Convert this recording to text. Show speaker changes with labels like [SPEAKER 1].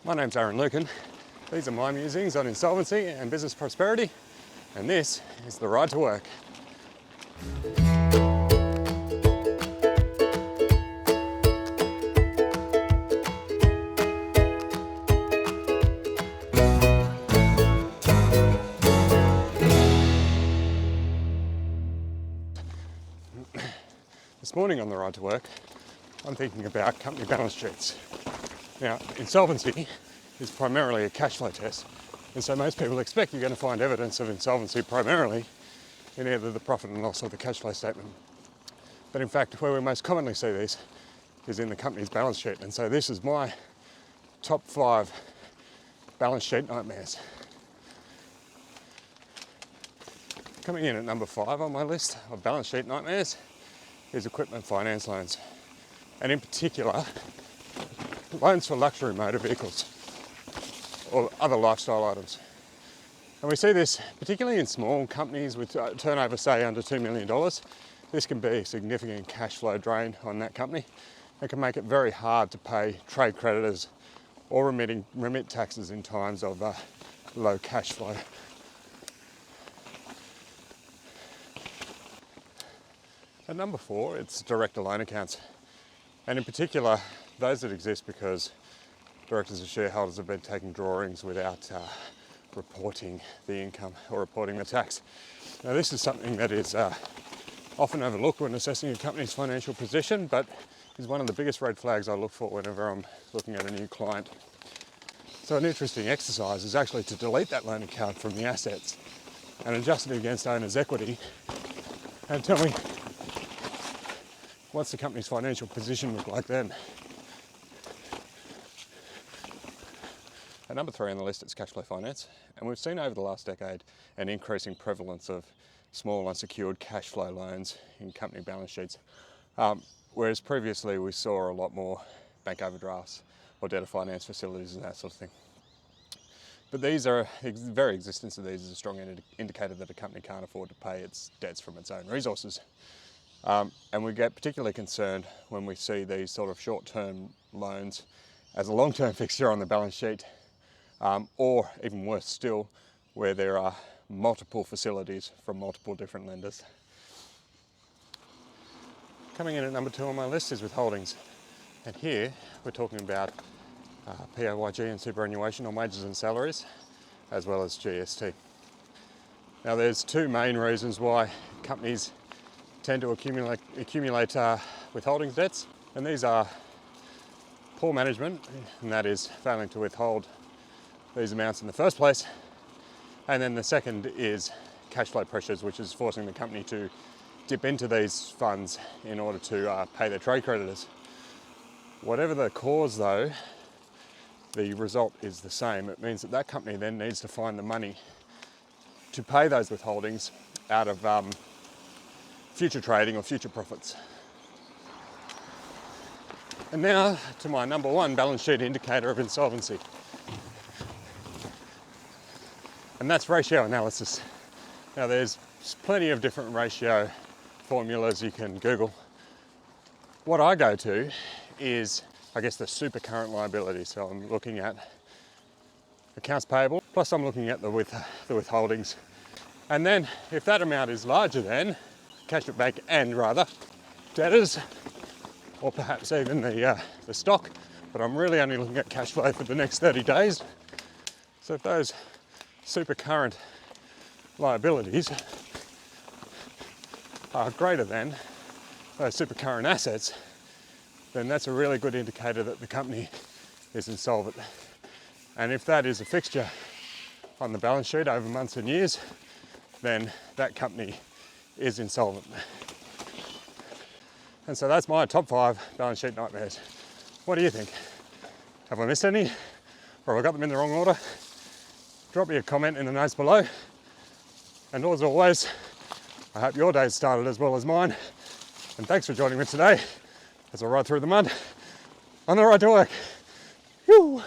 [SPEAKER 1] My name's Aaron Lucan. These are my musings on insolvency and business prosperity, and this is the ride to work. This morning on the ride to work, I'm thinking about company balance sheets. Now, insolvency is primarily a cash flow test, and so most people expect you're going to find evidence of insolvency primarily in either the profit and loss or the cash flow statement. But in fact, where we most commonly see these is in the company's balance sheet, and so this is my top 5 balance sheet nightmares. Coming in at number 5 on my list of balance sheet nightmares is equipment finance loans, and in particular, loans for luxury motor vehicles or other lifestyle items. And we see this particularly in small companies with turnover, say, under $2 million. This can be a significant cash flow drain on that company. It can make it very hard to pay trade creditors or remit taxes in times of low cash flow. At number 4, it's director loan accounts, and in particular those that exist because directors and shareholders have been taking drawings without reporting the income or reporting the tax. Now, this is something that is often overlooked when assessing a company's financial position, but is one of the biggest red flags I look for whenever I'm looking at a new client. So an interesting exercise is actually to delete that loan account from the assets and adjust it against owner's equity and tell me, what's the company's financial position look like then? At number 3 on the list, it's cash flow finance, and we've seen over the last decade an increasing prevalence of small unsecured cash flow loans in company balance sheets, whereas previously we saw a lot more bank overdrafts or debtor finance facilities and that sort of thing. But the very existence of these is a strong indicator that a company can't afford to pay its debts from its own resources. And we get particularly concerned when we see these sort of short-term loans as a long-term fixture on the balance sheet, or even worse still, where there are multiple facilities from multiple different lenders. Coming in at number 2 on my list is withholdings, and here we're talking about PAYG and superannuation on wages and salaries, as well as GST. Now, there's 2 main reasons why companies tend to accumulate withholdings debts, and these are poor management, and that is failing to withhold these amounts in the first place, and then the second is cash flow pressures, which is forcing the company to dip into these funds in order to pay their trade creditors. Whatever the cause though, the result is the same. It means that company then needs to find the money to pay those withholdings out of future trading or future profits. And now to my number 1 balance sheet indicator of insolvency, and that's ratio analysis. Now, there's plenty of different ratio formulas you can Google. What I go to is, I guess, the super current liability. So I'm looking at accounts payable, plus I'm looking at the withholdings. And then if that amount is larger than cash at bank and rather debtors, or perhaps even the stock, but I'm really only looking at cash flow for the next 30 days. So if those super current liabilities are greater than those super current assets, then that's a really good indicator that the company is insolvent. And if that is a fixture on the balance sheet over months and years, then that company is insolvent. And so that's my top 5 balance sheet nightmares. What do you think? Have I missed any? Or have I got them in the wrong order? Drop me a comment in the notes below. And as always, I hope your day's started as well as mine. And thanks for joining me today as I ride through the mud on the ride to work. Whew.